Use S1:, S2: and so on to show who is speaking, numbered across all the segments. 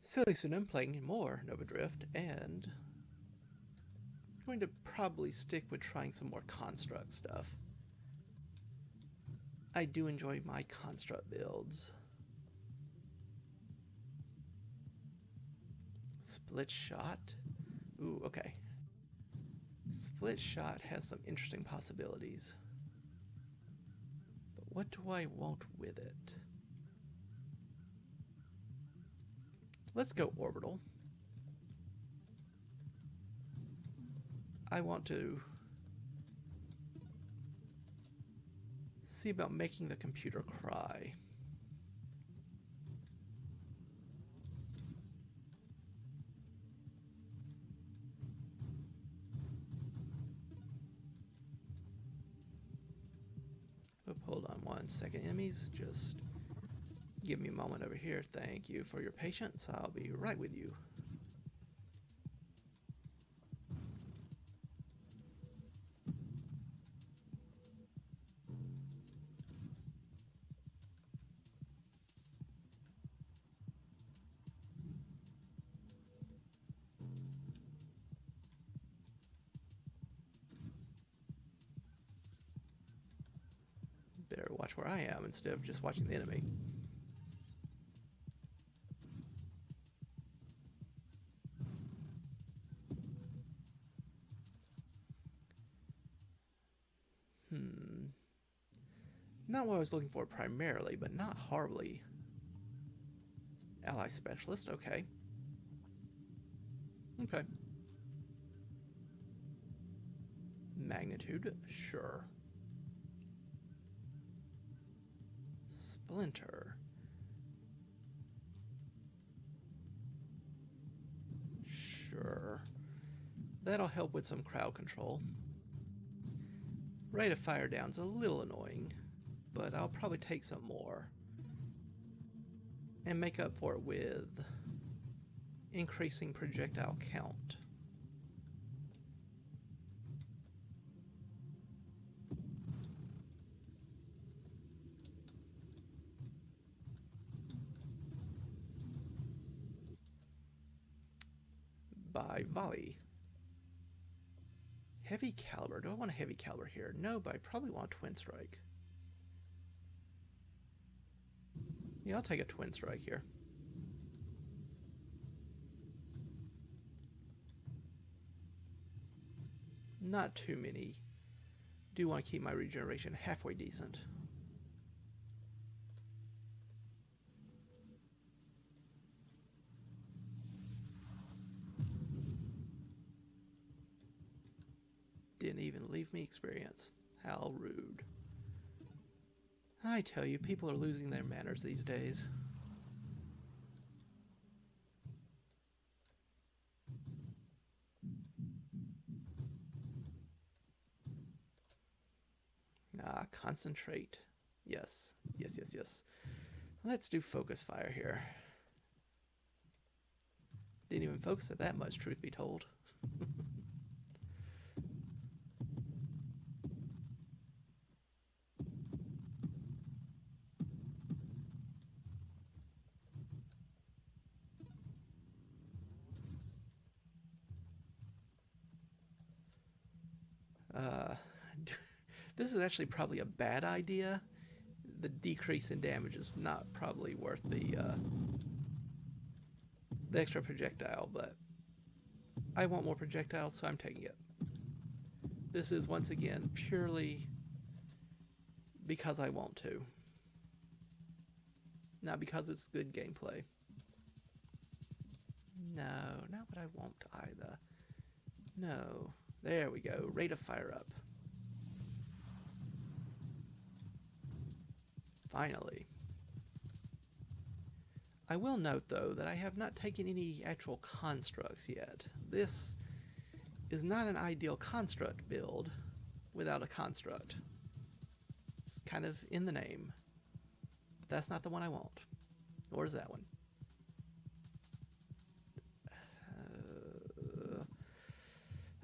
S1: SillyPseudonym playing more Nova Drift, and I'm going to probably stick with trying some more construct stuff. I do enjoy my construct builds. Split shot? Ooh, okay. Split shot has some interesting possibilities. But what do I want with it? Let's go orbital. I want to see about making the computer cry. Oop, hold on 1 second, enemies. Just give me a moment over here. Thank you for your patience. I'll be right with you. Better watch where I am instead of just watching the enemy. Not what I was looking for primarily, but not horribly. Ally specialist, okay. Okay. Magnitude, sure. Splinter. Sure. That'll help with some crowd control. Rate of fire down's a little annoying, but I'll probably take some more and make up for it with increasing projectile count. By volley. Heavy caliber. Do I want a heavy caliber here? No, but I probably want a twin strike. Yeah, I'll take a twin strike here. Not too many. Do want to keep my regeneration halfway decent. Didn't even leave me experience. How rude. I tell you, people are losing their manners these days. Concentrate. Yes, yes, yes, yes. Let's do focus fire here. Didn't even focus it that much, truth be told. This is actually probably a bad idea. The decrease in damage is not probably worth the extra projectile, but I want more projectiles, so I'm taking it. This is, once again, purely because I want to. Not because it's good gameplay. No, not what I want either. No. There we go. Rate of fire up. Finally. I will note, though, that I have not taken any actual constructs yet. This is not an ideal construct build without a construct. It's kind of in the name. But that's not the one I want. Nor is that one.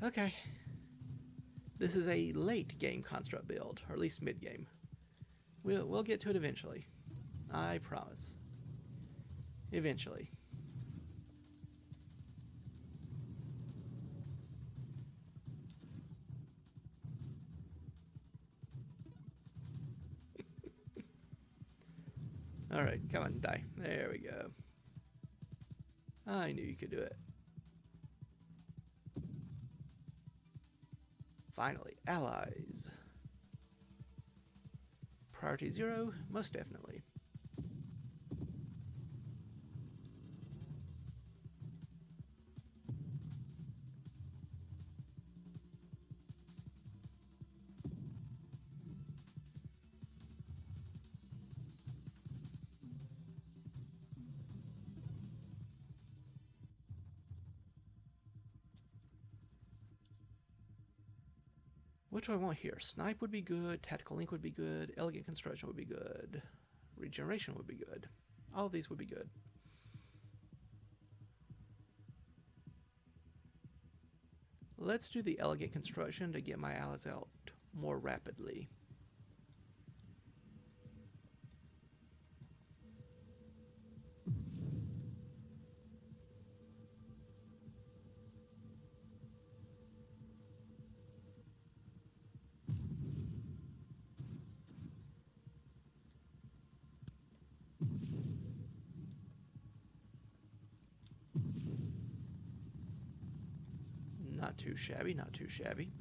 S1: Okay. This is a late game construct build, or at least mid game. We'll get to it eventually. I promise. Eventually. Alright, come on, die. There we go. I knew you could do it. Finally, allies. Priority 0, most definitely. What do I want here? Snipe would be good, Tactical Link would be good, Elegant Construction would be good, Regeneration would be good. All of these would be good. Let's do the Elegant Construction to get my allies out more rapidly. Not too shabby, not too shabby.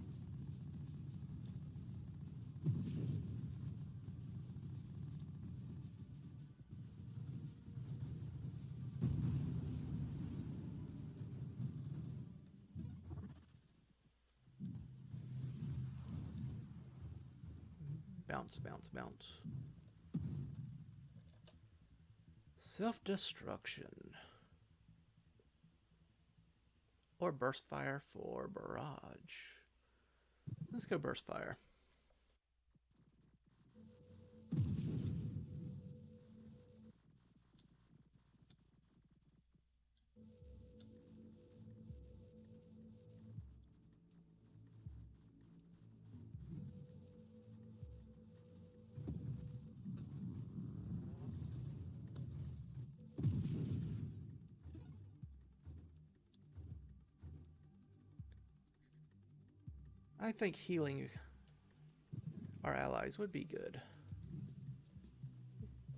S1: Bounce, bounce, bounce. Self-destruction. Or burst fire for barrage. Let's go burst fire. I think healing our allies would be good.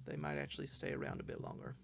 S1: They might actually stay around a bit longer.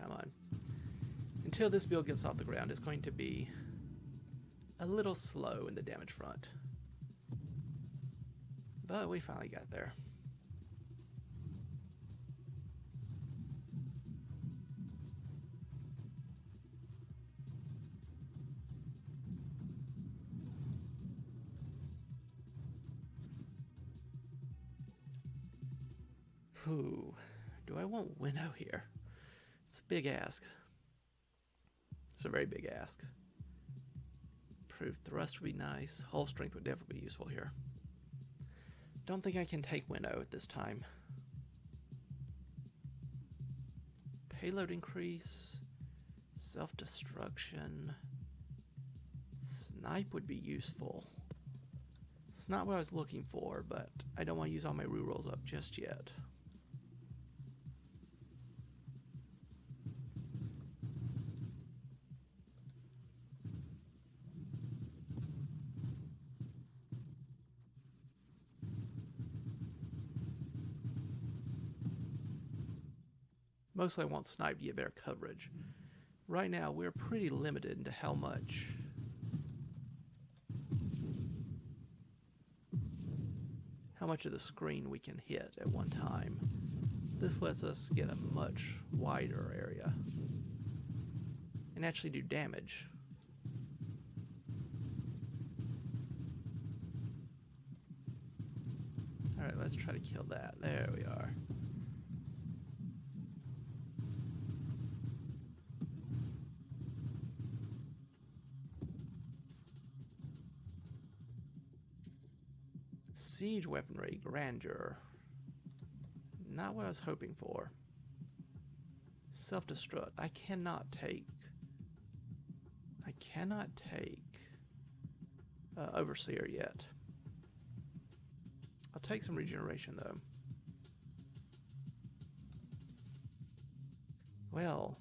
S1: Come on. Until this build gets off the ground, it's going to be a little slow in the damage front. But we finally got there. Whew. Do I want Winnow here? It's a big ask. It's a very big ask. Improved thrust would be nice. Hull strength would definitely be useful here. Don't think I can take Winnow at this time. Payload increase. Self-destruction. Snipe would be useful. It's not what I was looking for, but I don't want to use all my rerolls up just yet. Mostly I want Snipe to get better coverage. Right now, we're pretty limited into how much of the screen we can hit at one time. This lets us get a much wider area and actually do damage. Alright, let's try to kill that. There we are. Siege weaponry, grandeur. Not what I was hoping for. Self-destruct. I cannot take Overseer yet. I'll take some regeneration though. Well,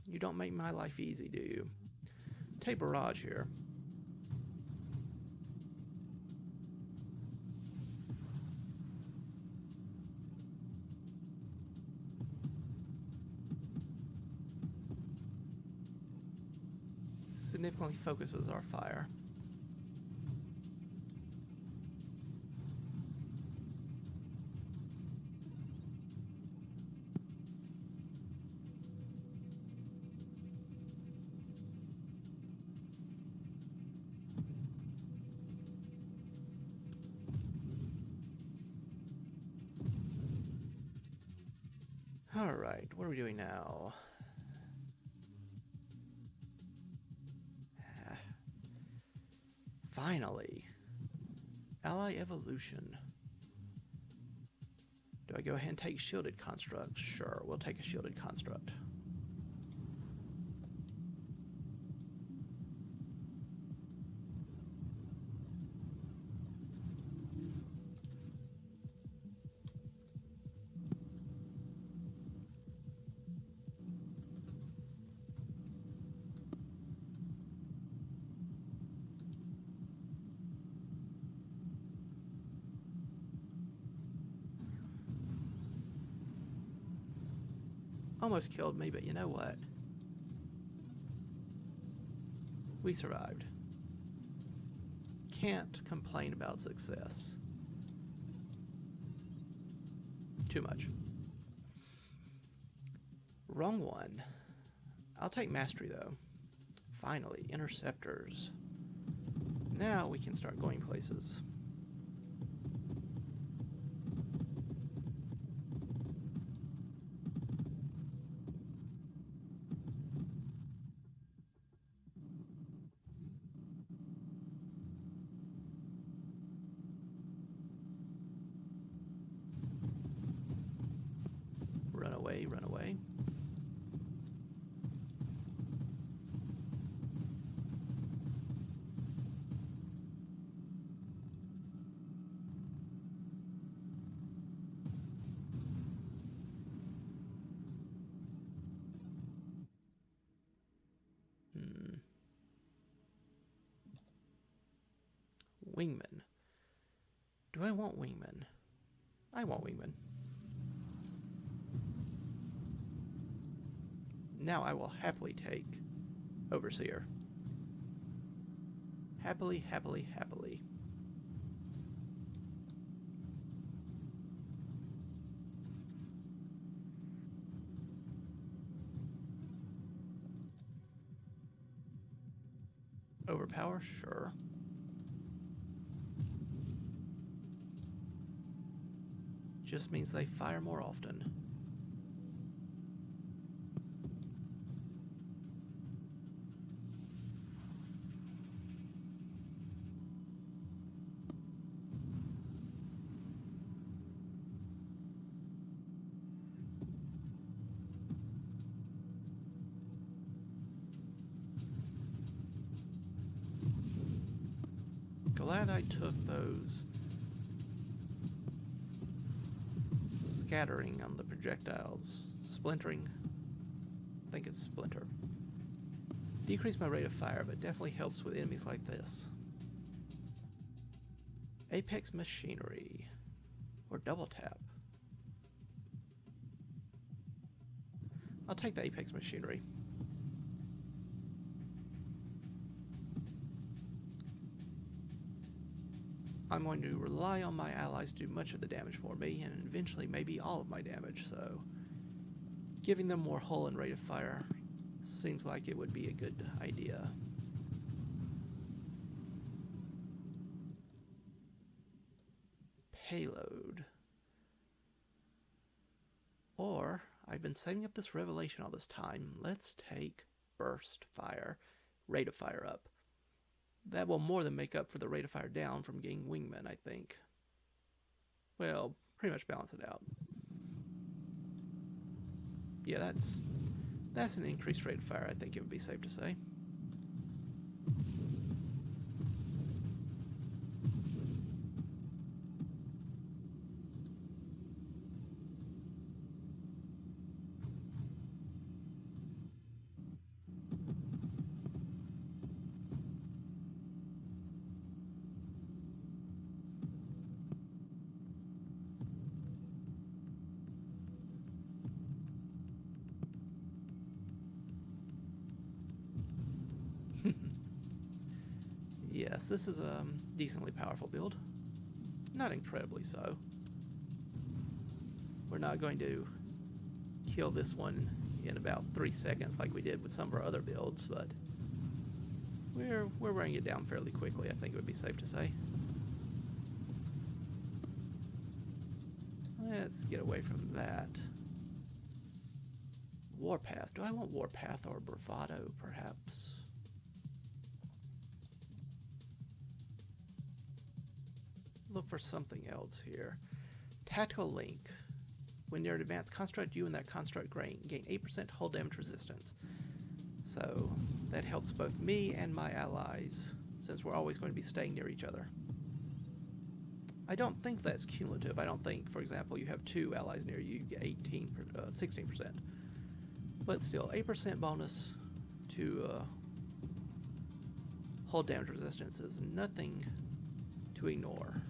S1: you don't make my life easy, do you? Take barrage here. Significantly focuses our fire. All right, what are we doing now? Finally. Ally evolution. Do I go ahead and take shielded construct? Sure, we'll take a shielded construct. Almost killed me, but you know what? We survived. Can't complain about success. Too much. Wrong one. I'll take mastery though. Finally, interceptors. Now we can start going places. Run away, run away. Wingman. Do I want wingman? I want wingman. Now I will happily take Overseer. Happily, happily, happily. Overpower? Sure. Just means they fire more often. Glad I took those scattering on the projectiles. Splintering. I think it's splinter. Decrease my rate of fire, but definitely helps with enemies like this. Apex machinery. Or double tap. I'll take the Apex machinery. I'm going to rely on my allies to do much of the damage for me, and eventually maybe all of my damage, so giving them more hull and rate of fire seems like it would be a good idea. Payload. Or, I've been saving up this revelation all this time, let's take burst fire, rate of fire up. That will more than make up for the rate of fire down from getting wingmen, I think. well, pretty much balance it out. Yeah, that's an increased rate of fire, I think it would be safe to say. Yes, this is a decently powerful build. Not incredibly so. We're not going to kill this one in about 3 seconds like we did with some of our other builds, but we're wearing it down fairly quickly, I think it would be safe to say. Let's get away from that. Warpath. Do I want Warpath or Bravado, perhaps? Look for something else here. Tactical Link. When near an advanced construct, you and that construct gain 8% hull damage resistance. So that helps both me and my allies, since we're always going to be staying near each other. I don't think that's cumulative. I don't think, for example, you have 2 allies near you, you get 16%. But still, 8% bonus to hull damage resistance is nothing to ignore.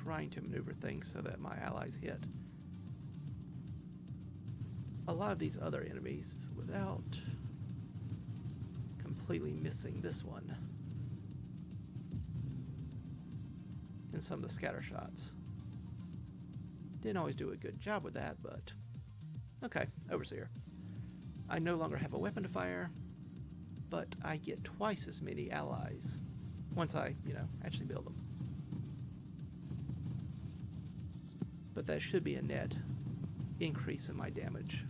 S1: Trying to maneuver things so that my allies hit a lot of these other enemies without completely missing this one in some of the scatter shots. Didn't always do a good job with that, but okay, Overseer. I no longer have a weapon to fire, but I get twice as many allies once I, actually build them. But that should be a net increase in my damage.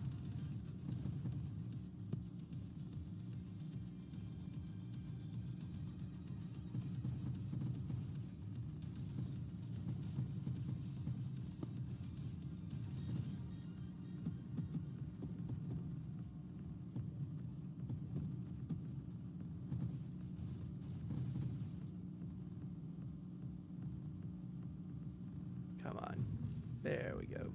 S1: Come on. There we go.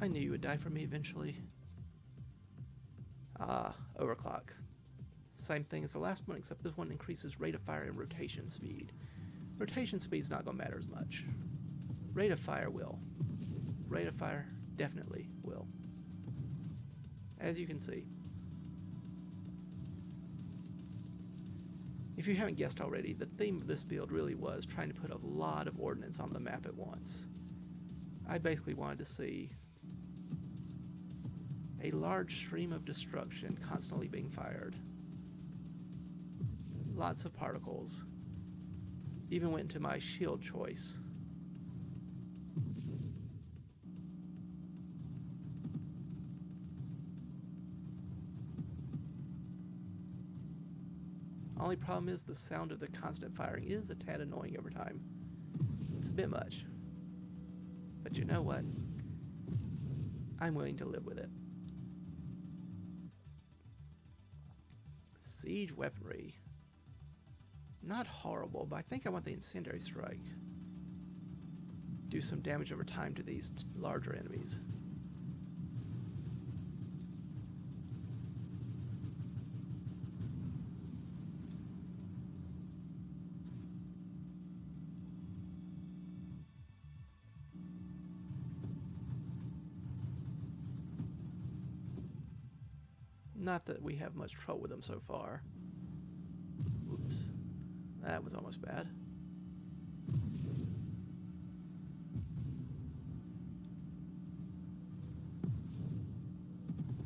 S1: I knew you would die for me eventually. Ah, overclock. Same thing as the last one, except this one increases rate of fire and rotation speed. Rotation speed's not going to matter as much. Rate of fire will. Rate of fire definitely will. As you can see. If you haven't guessed already, the theme of this build really was trying to put a lot of ordnance on the map at once. I basically wanted to see a large stream of destruction constantly being fired. Lots of particles. Even went into my shield choice. Only problem is the sound of the constant firing is a tad annoying over time. It's a bit much. But you know what? I'm willing to live with it. Siege weaponry. Not horrible, but I think I want the incendiary strike. Do some damage over time to these larger enemies. Not that we have much trouble with them so far. Oops. That was almost bad.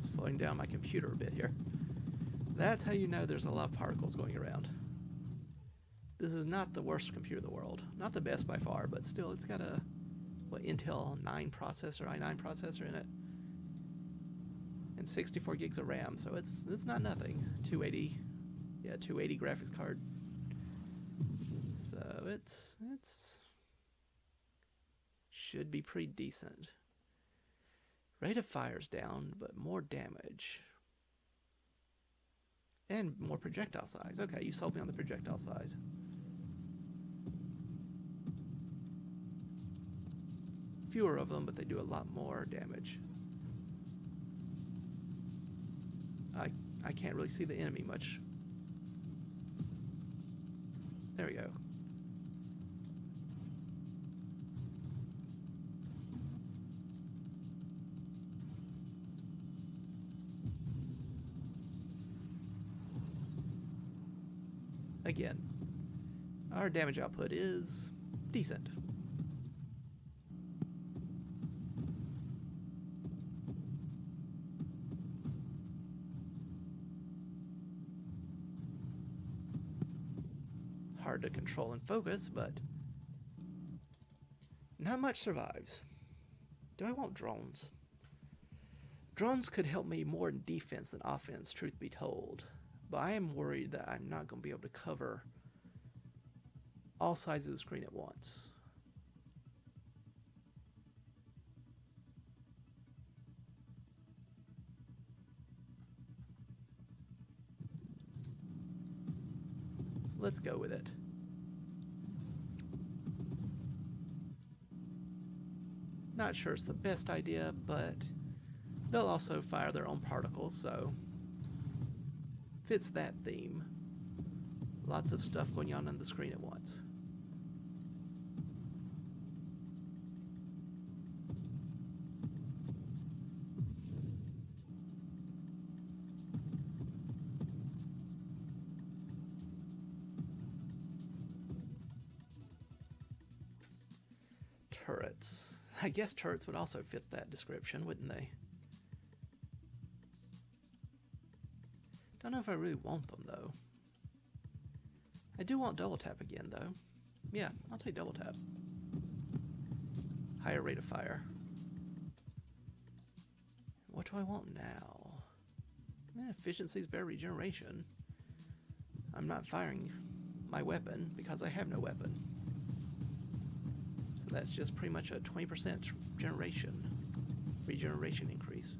S1: Slowing down my computer a bit here. That's how you know there's a lot of particles going around. This is not the worst computer in the world. Not the best by far, but still it's got a Intel 9 processor, i9 processor in it. And 64 gigs of RAM, so it's not nothing. 280 graphics card. So it's should be pretty decent. Rate of fire's down, but more damage. And more projectile size. Okay, you sold me on the projectile size. Fewer of them, but they do a lot more damage. I can't really see the enemy much. There we go. Again, our damage output is decent. Hard to control and focus, but not much survives. Do I want drones? Drones could help me more in defense than offense, truth be told. But I am worried that I'm not going to be able to cover all sides of the screen at once. Let's go with it. Not sure it's the best idea, but they'll also fire their own particles, so fits that theme. Lots of stuff going on the screen at once. Turrets. I guess turrets would also fit that description, wouldn't they? Don't know if I really want them, though. I do want double tap again, though. Yeah, I'll take double tap. Higher rate of fire. What do I want now? Efficiency is better regeneration. I'm not firing my weapon because I have no weapon. So that's just pretty much a 20% regeneration increase.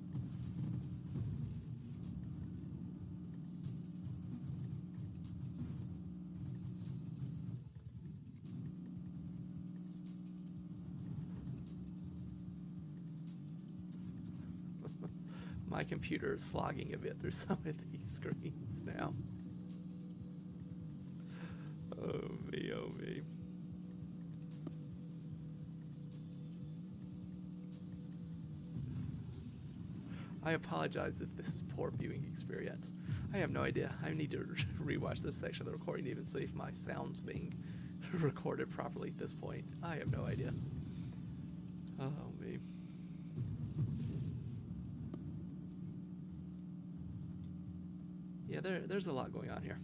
S1: My computer is slogging a bit through some of these screens now. Oh me, oh me. I apologize if this is poor viewing experience. I have no idea. I need to rewatch this section of the recording to even see if my sound's being recorded properly at this point. I have no idea. Oh me. Yeah, there's a lot going on here.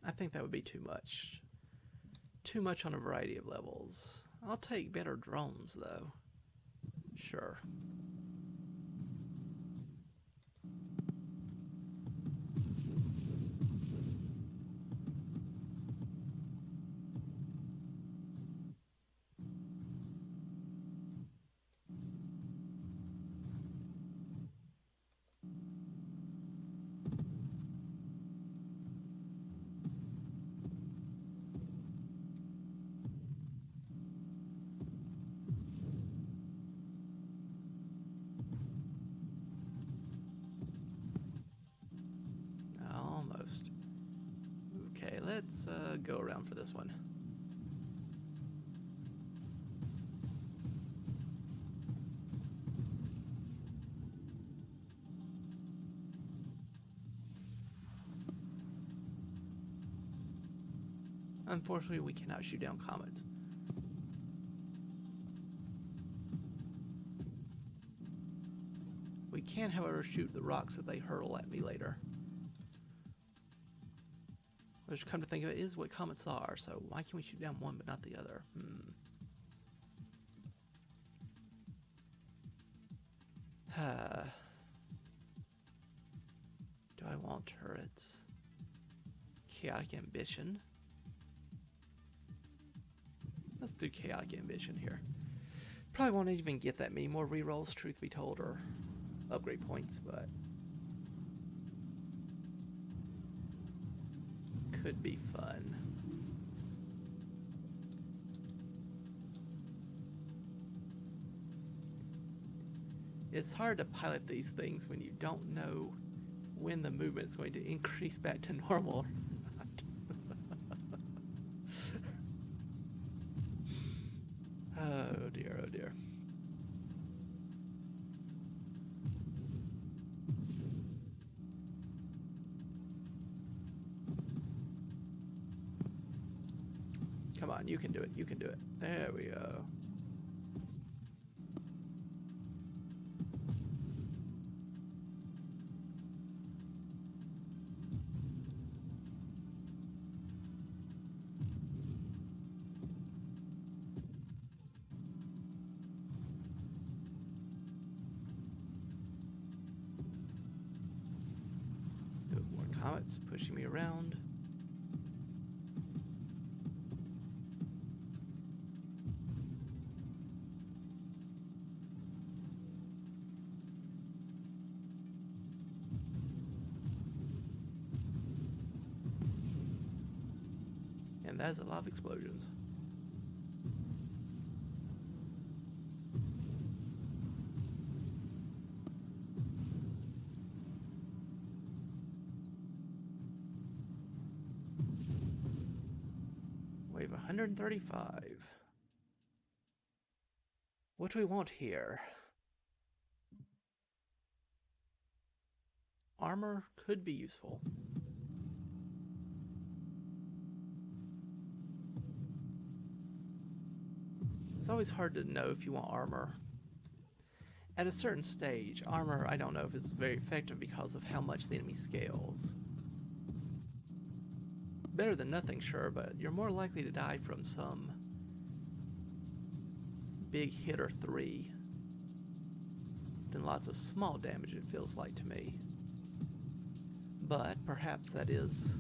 S1: I think that would be too much. Too much on a variety of levels. I'll take better drones, though. Sure. Almost. Okay, let's go around for this one. Unfortunately, we cannot shoot down comets. We can, however, shoot the rocks that they hurl at me later. Which, come to think of it, is what comets are, so why can we shoot down one but not the other? Do I want turrets? Chaotic ambition. Let's do chaotic ambition here. Probably won't even get that many more rerolls, truth be told, or upgrade points, but could be fun. It's hard to pilot these things when you don't know when the movement's going to increase back to normal. Oh dear, oh dear. Come on, you can do it, you can do it. There we go. More comets pushing me around. And that's a lot of explosions. Wave 135. What do we want here? Armor could be useful. It's always hard to know if you want armor. At a certain stage, armor, I don't know if it's very effective because of how much the enemy scales. Better than nothing, sure, but you're more likely to die from some big hit or three than lots of small damage, it feels like to me. But perhaps that is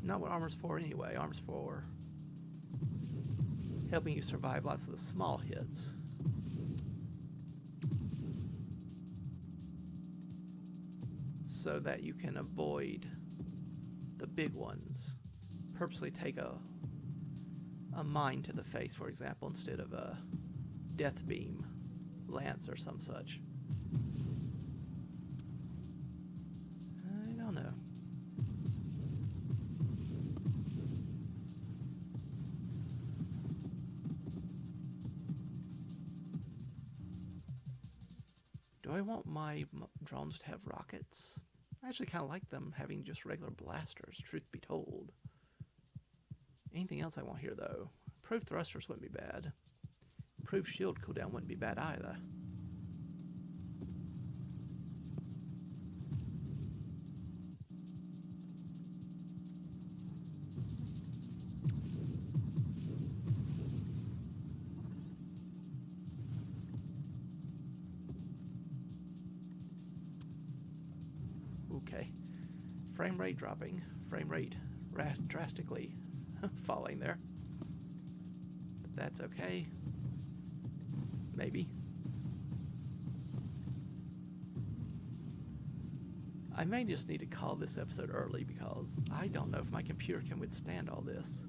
S1: not what armor's for anyway. Armor's for helping you survive lots of the small hits. So that you can avoid the big ones. Purposely take a mine to the face, for example, instead of a death beam lance or some such. I don't know. Do I want my drones to have rockets? I actually kind of like them having just regular blasters, truth be told. Anything else I want here, though? Improved thrusters wouldn't be bad. Improved shield cooldown wouldn't be bad either. Okay. Frame rate dropping. Frame rate drastically falling there. But that's okay. Maybe. I may just need to call this episode early because I don't know if my computer can withstand all this.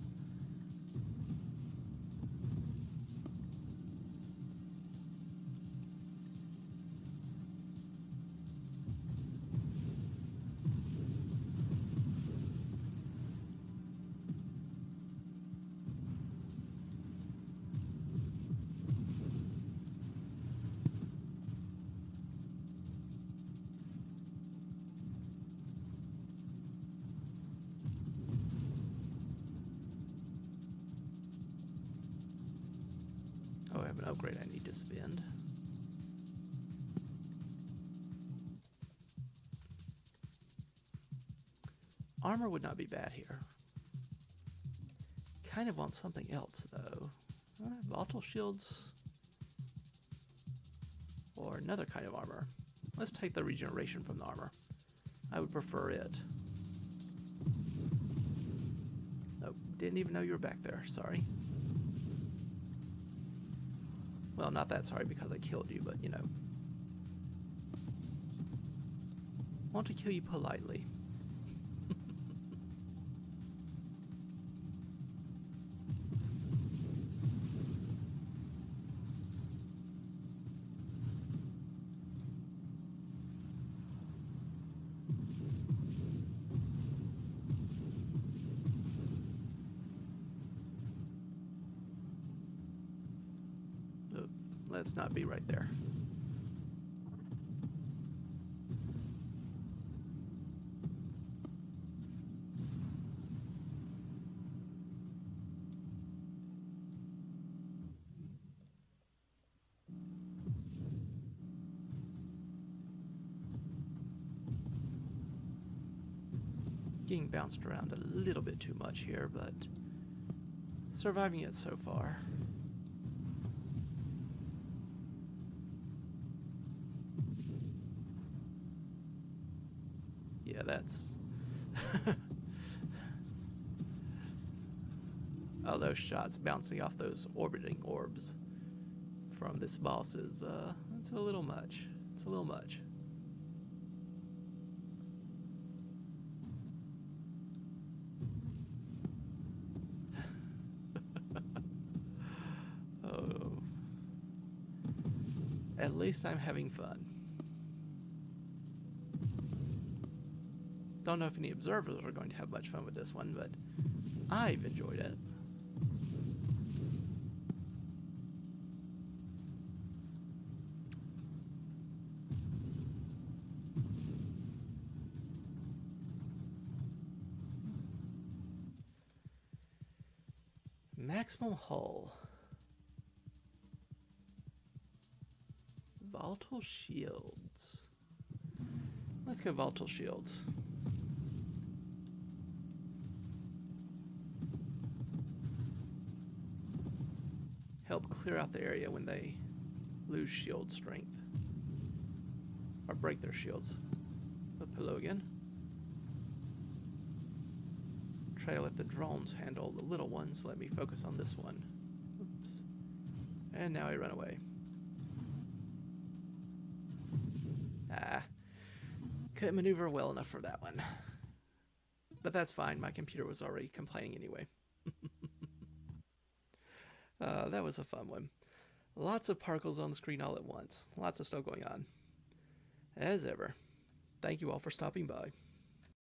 S1: have an upgrade I need to spend. Armor would not be bad here. Kind of want something else, though. Volatile shields. Or another kind of armor. Let's take the regeneration from the armor. I would prefer it. Nope, didn't even know you were back there. Sorry. Well, not that sorry because I killed you, but you know. Want to kill you politely. Let's not be right there. Getting bounced around a little bit too much here, but surviving it so far. Yeah, that's... oh, those shots bouncing off those orbiting orbs from this boss is, it's a little much. It's a little much. Oh. At least I'm having fun. Don't know if any observers are going to have much fun with this one, but I've enjoyed it. Maximum hull. Volatile shields. Let's go volatile shields. Help clear out the area when they lose shield strength. Or break their shields. Hello again. Try to let the drones handle the little ones. Let me focus on this one. Oops. And now I run away. Couldn't maneuver well enough for that one. But that's fine. My computer was already complaining anyway. That was a fun one. Lots of particles on the screen all at once. Lots of stuff going on. As ever, thank you all for stopping by.